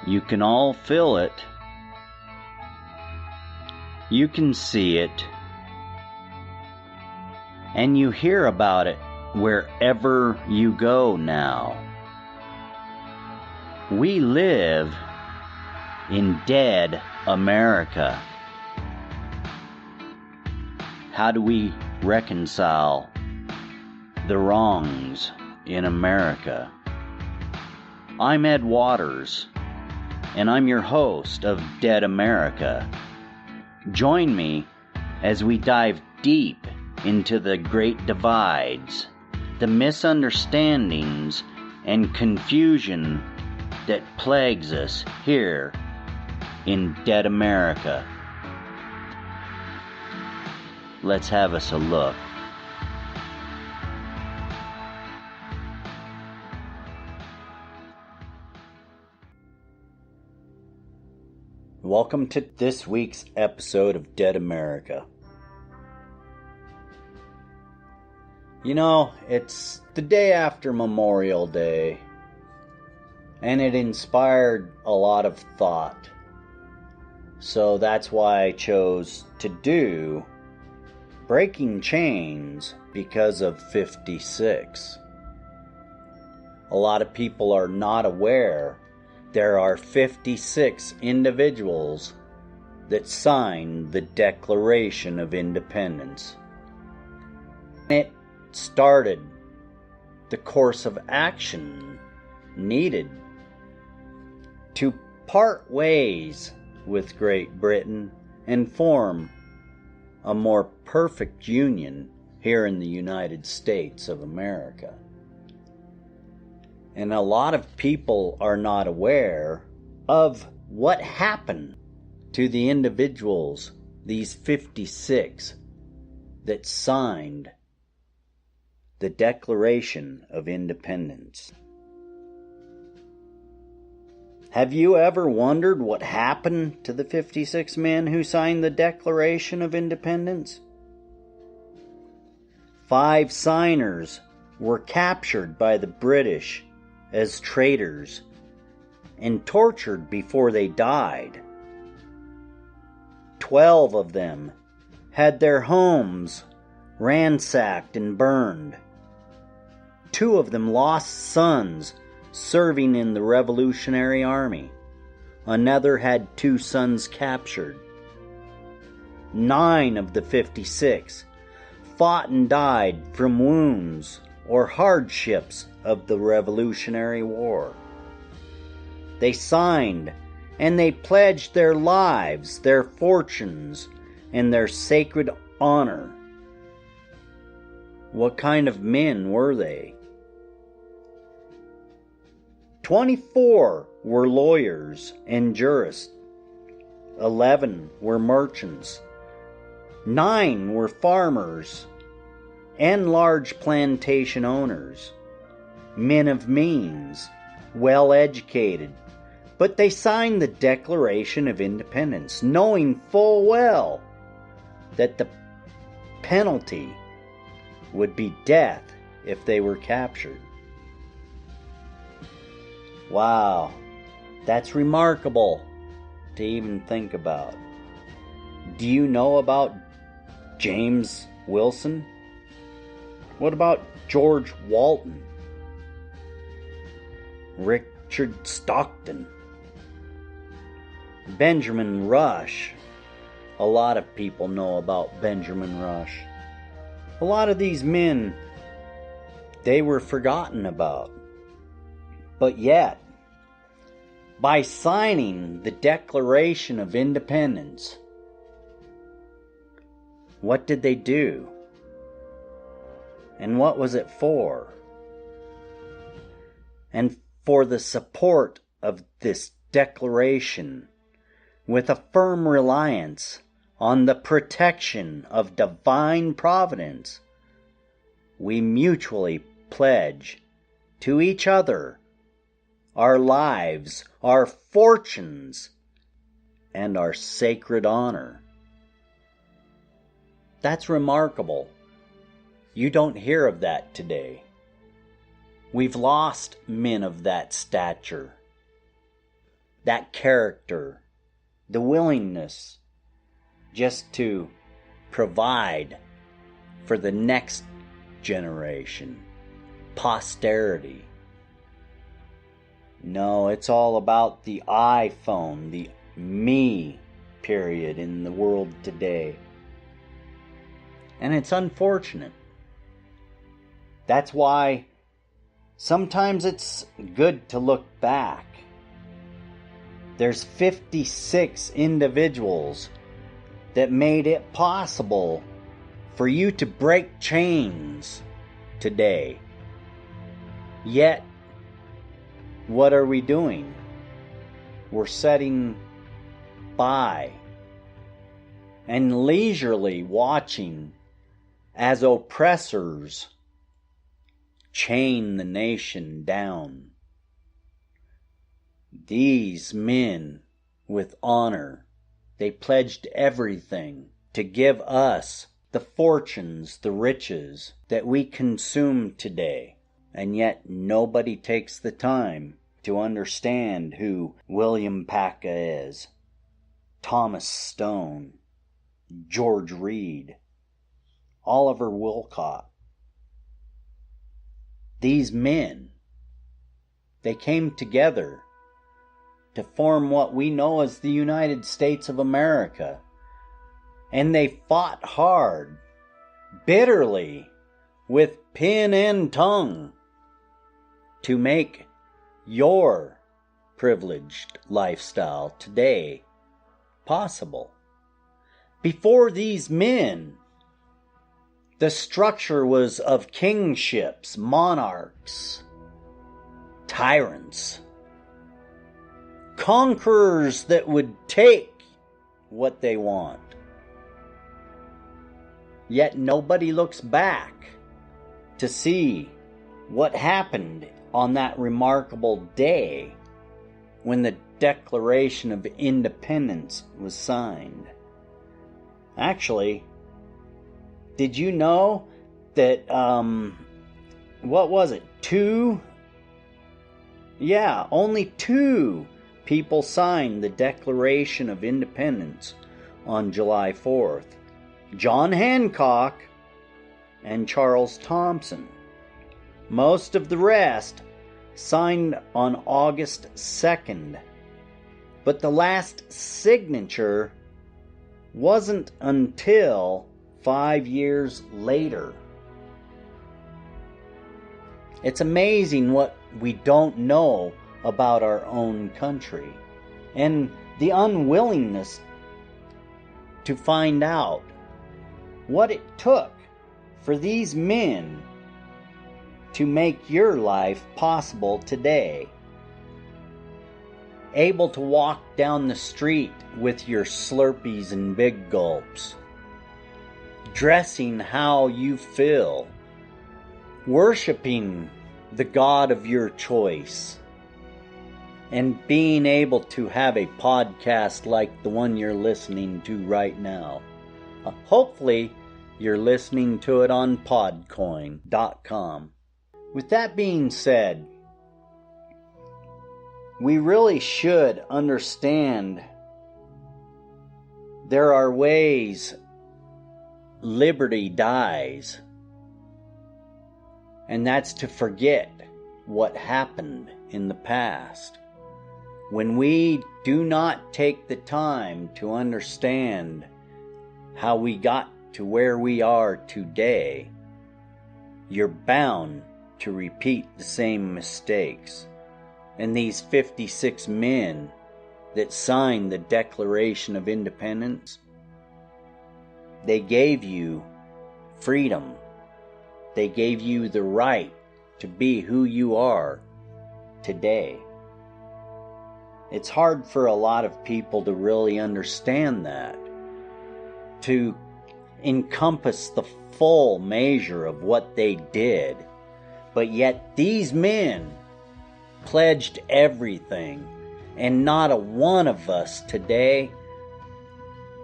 You can all feel it. You can see it. And you hear about it wherever you go now. We live in dead America. How do we reconcile the wrongs in America? I'm Ed Waters, and I'm your host of Dead America. Join me as we dive deep into the great divides, the misunderstandings and confusion that plagues us here in Dead America. Let's have us a look. Welcome to this week's episode of Dead America. You know, it's the day after Memorial Day, and it inspired a lot of thought. So that's why I chose to do Breaking Chains because of 56. A lot of people are not aware there are 56 individuals that signed the Declaration of Independence. It started the course of action needed to part ways with Great Britain and form a more perfect union here in the United States of America. And a lot of people are not aware of what happened to the individuals, these 56, that signed the Declaration of Independence. Have you ever wondered what happened to the 56 men who signed the Declaration of Independence? 5 signers were captured by the British as traitors and tortured before they died. 12 of them had their homes ransacked and burned. 2 of them lost sons serving in the Revolutionary Army. Another had 2 sons captured. 9 of the 56 fought and died from wounds or hardships of the Revolutionary War. They signed and they pledged their lives, their fortunes, and their sacred honor. What kind of men were they? 24 were lawyers and jurists. 11 were merchants. 9 were farmers and large plantation owners. Men of means, well educated, but they signed the Declaration of Independence, knowing full well that the penalty would be death if they were captured. Wow, that's remarkable to even think about. Do you know about James Wilson? What about George Walton? Richard Stockton? Benjamin Rush? A lot of people know about Benjamin Rush. A lot of these men, they were forgotten about. But yet, by signing the Declaration of Independence, what did they do? And what was it for? And for the support of this declaration, with a firm reliance on the protection of divine providence, we mutually pledge to each other our lives, our fortunes, and our sacred honor. That's remarkable. You don't hear of that today. We've lost men of that stature. that character, the willingness just to provide for the next generation, posterity. No, it's all about the iPhone, the me period in the world today. And it's unfortunate. That's why sometimes it's good to look back. There's 56 individuals that made it possible for you to break chains today. Yet, what are we doing? We're sitting by and leisurely watching as oppressors chain the nation down. These men with honor, they pledged everything to give us the fortunes, the riches that we consume today. And yet nobody takes the time to understand who William Paca is, Thomas Stone, George Reed, Oliver Wolcott. These men, they came together to form what we know as the United States of America. And they fought hard, bitterly, with pen and tongue, to make your privileged lifestyle today possible. Before these men, the structure was of kingships, monarchs, tyrants, conquerors that would take what they want. Yet nobody looks back to see what happened on that remarkable day when the Declaration of Independence was signed. Actually, did you know that, what was it, only two people signed the Declaration of Independence on July 4th. John Hancock and Charles Thompson. Most of the rest signed on August 2nd. But the last signature wasn't until 5 years later. It's amazing what we don't know about our own country, and the unwillingness to find out what it took for these men to make your life possible today. Able to walk down the street with your Slurpees and Big Gulps, dressing how you feel, worshiping the God of your choice, and being able to have a podcast like the one you're listening to right now. Hopefully, you're listening to it on podcoin.com. With that being said, we really should understand there are ways liberty dies, and that's to forget what happened in the past. When we do not take the time to understand how we got to where we are today, you're bound to repeat the same mistakes. And these 56 men that signed the Declaration of Independence, they gave you freedom. They gave you the right to be who you are today. It's hard for a lot of people to really understand that, to encompass the full measure of what they did. But yet these men pledged everything, and not a one of us today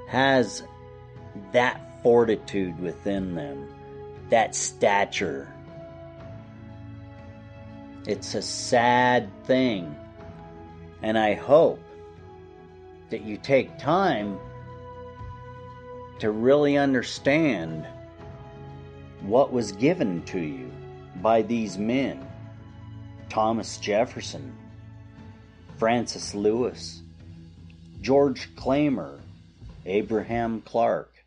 has that fortitude within them, that stature. It's a sad thing, and I hope that you take time to really understand what was given to you by these men. Thomas Jefferson, Francis Lewis, George Clymer, Abraham Clark,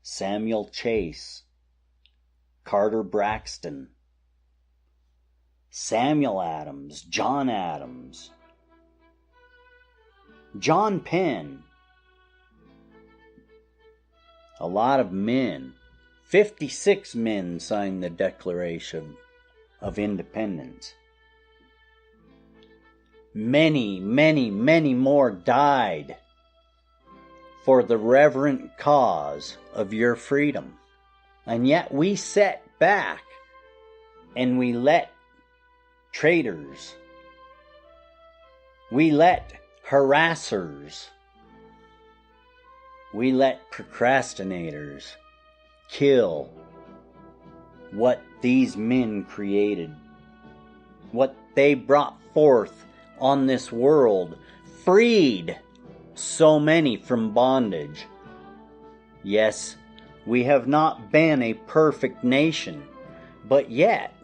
Samuel Chase, Carter Braxton, Samuel Adams, John Adams, John Penn. A lot of men. 56 men signed the Declaration of Independence. Many, many, many more died for the reverent cause of your freedom. And yet we sat back and we let traitors, we let harassers, we let procrastinators kill what these men created, what they brought forth on this world, freed so many from bondage. Yes, we have not been a perfect nation, but yet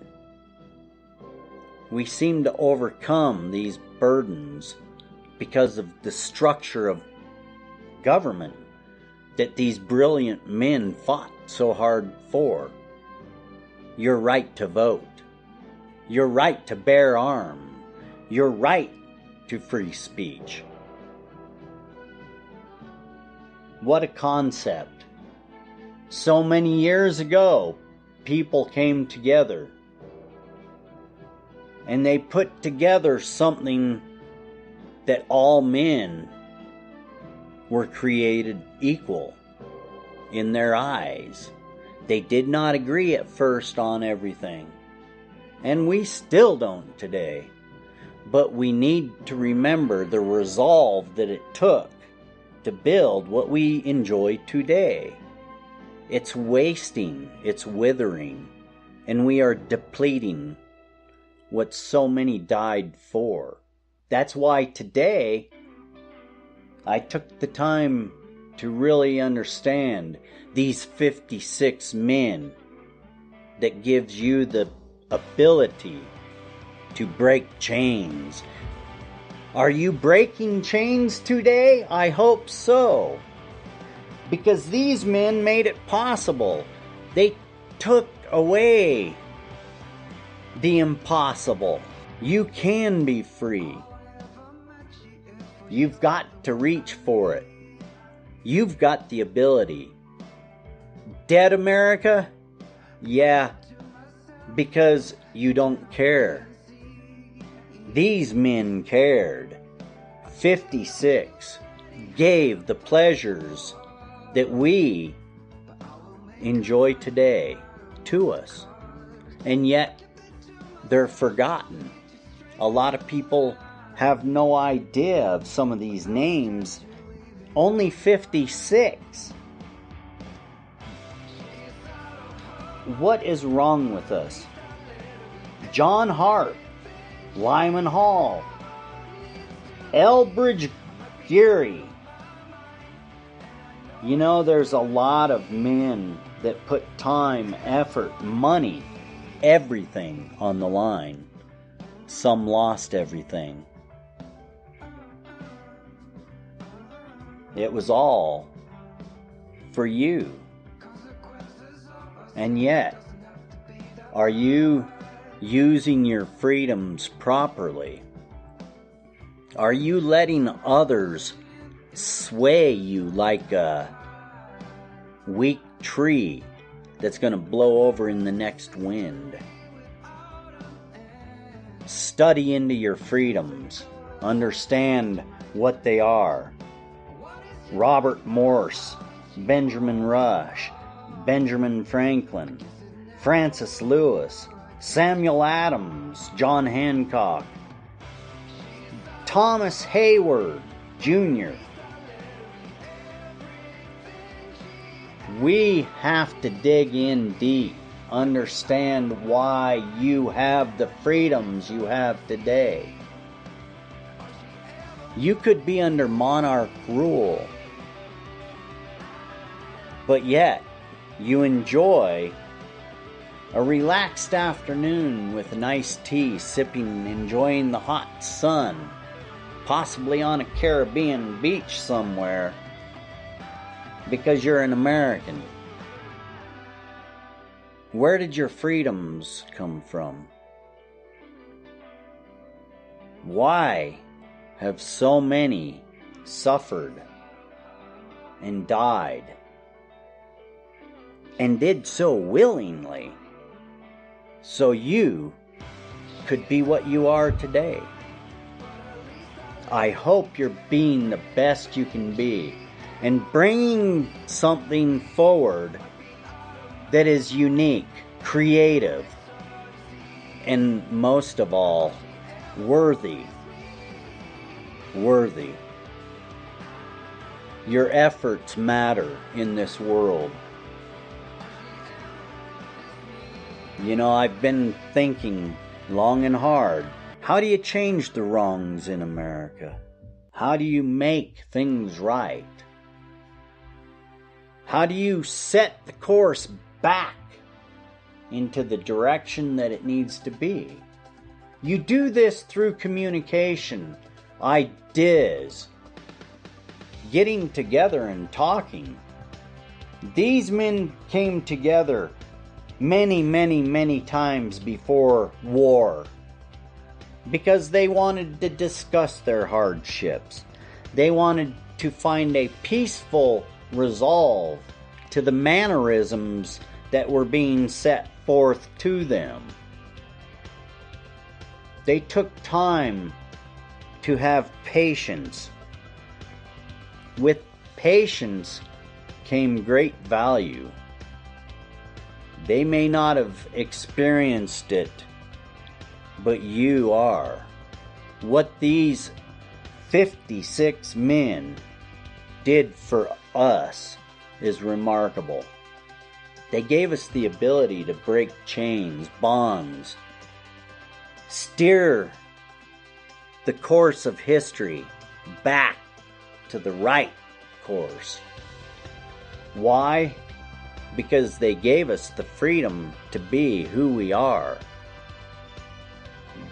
we seem to overcome these burdens because of the structure of government that these brilliant men fought so hard for. Your right to vote, your right to bear arms, your right to free speech. What a concept. So many years ago, people came together and they put together something that all men were created equal in their eyes. They did not agree at first on everything, and we still don't today. But we need to remember the resolve that it took to build what we enjoy today. It's wasting, it's withering, and we are depleting what so many died for. That's why today I took the time to really understand these 56 men that gives you the ability to break chains. Are you breaking chains today? I hope so. Because these men made it possible. They took away the impossible. You can be free. You've got to reach for it. You've got the ability. Dead America? Yeah, because you don't care. These men cared. 56 gave the pleasures that we enjoy today to us. And yet, they're forgotten. A lot of people have no idea of some of these names. Only 56. What is wrong with us? John Hart, Lyman Hall, Elbridge, Gerry. You know, there's a lot of men that put time, effort, money, everything on the line. Some lost everything. It was all for you. And yet, are you using your freedoms properly? Are you letting others sway you like a weak tree that's going to blow over in the next wind? Study into your freedoms. Understand what they are. Robert Morse, Benjamin Rush, Benjamin Franklin, Francis Lewis, Samuel Adams, John Hancock, Thomas Hayward Jr. We have to dig in deep, understand why you have the freedoms you have today. You could be under monarch rule, but yet you enjoy a relaxed afternoon with a nice tea, sipping, enjoying the hot sun, possibly on a Caribbean beach somewhere, because you're an American. Where did your freedoms come from? Why have so many suffered and died, and did so willingly, so you could be what you are today? I hope you're being the best you can be and bringing something forward that is unique, creative, and most of all, worthy. Your efforts matter in this world. You know, I've been thinking long and hard. How do you change the wrongs in America? How do you make things right? How do you set the course back into the direction that it needs to be? You do this through communication, ideas, getting together and talking. These men came together many times before war because they wanted to discuss their hardships. They wanted to find a peaceful resolve to the mannerisms that were being set forth to them. They took time to have patience. With patience came great value. They may not have experienced it, but you are. What these 56 men did for us is remarkable. They gave us the ability to break chains, bonds, steer the course of history back to the right course. Why? Because they gave us the freedom to be who we are.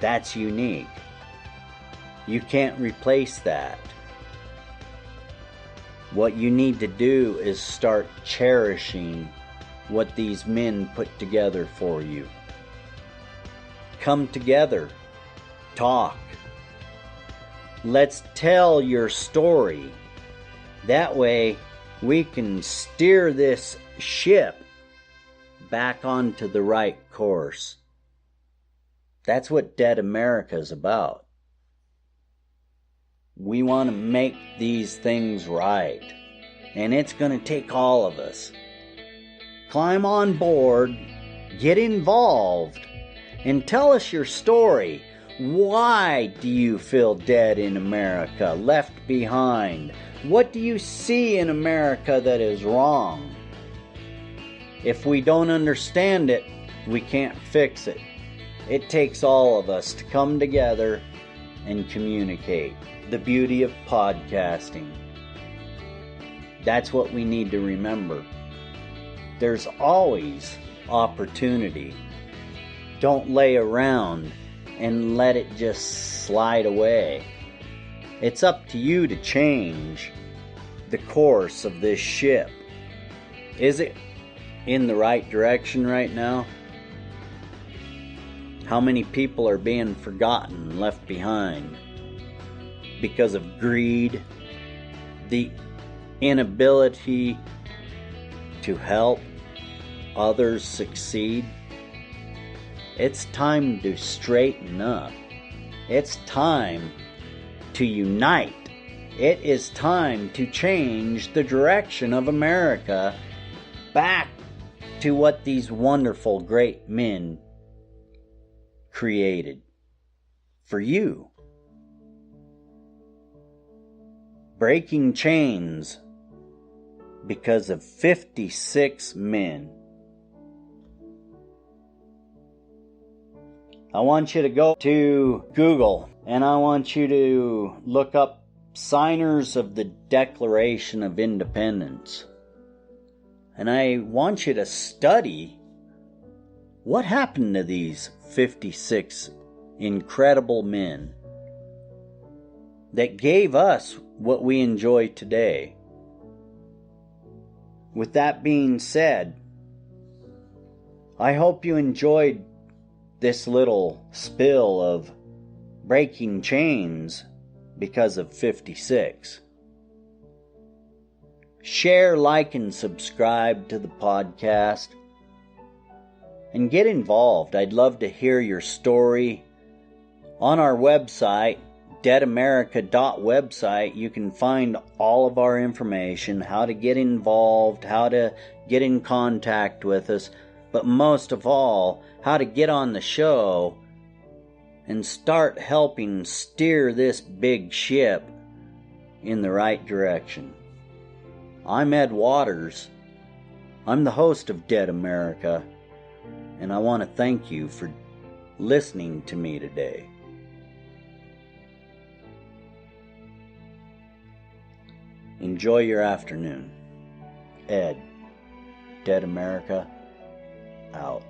That's unique. You can't replace that. What you need to do is start cherishing what these men put together for you. Come together. Talk. Let's tell your story. That way we can steer this ship back onto the right course. That's what Dead America's about. We want to make these things right. And it's going to take all of us. Climb on board, get involved, and tell us your story. Why do you feel dead in America, left behind? What do you see in America that is wrong? If we don't understand it, we can't fix it. It takes all of us to come together and communicate. The beauty of podcasting. That's what we need to remember. There's always opportunity. Don't lay around and let it just slide away. It's up to you to change the course of this ship. Is it in the right direction right now? How many people are being forgotten, left behind because of greed, the inability to help others succeed? It's time to straighten up. It's time to unite. It is time to change the direction of America back to what these wonderful great men created for you. Breaking chains because of 56 men. I want you to go to Google and I want you to look up signers of the Declaration of Independence. And I want you to study what happened to these 56 incredible men that gave us what we enjoy today. With that being said, I hope you enjoyed this little spill of breaking chains because of 56. Share, like, and subscribe to the podcast. And get involved. I'd love to hear your story. On our website, deadamerica.website, you can find all of our information, how to get involved, how to get in contact with us, but most of all, how to get on the show and start helping steer this big ship in the right direction. I'm Ed Waters. I'm the host of Dead America, and I want to thank you for listening to me today. Enjoy your afternoon. Ed, Dead America, out.